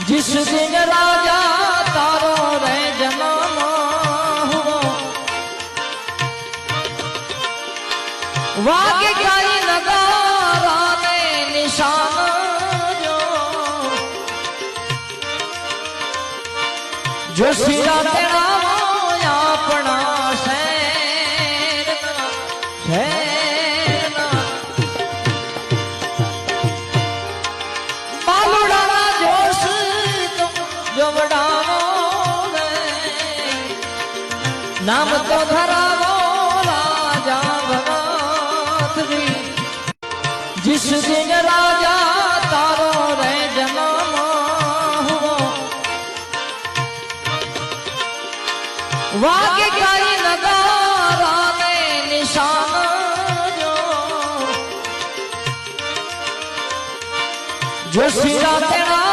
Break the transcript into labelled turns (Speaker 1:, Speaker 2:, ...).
Speaker 1: जिस दिन राजा तारो रे जन्म हुआ वागे काई नगारा ने निशान जो सिरा तेरा अपना पालुड़ा जोश जो बड़ावो नाम तो धरावो राजा भगत जी जिस दिन राजा तारो रे जन्म हुआ वाके काई नगारा ने निशान जो सिरा तेरा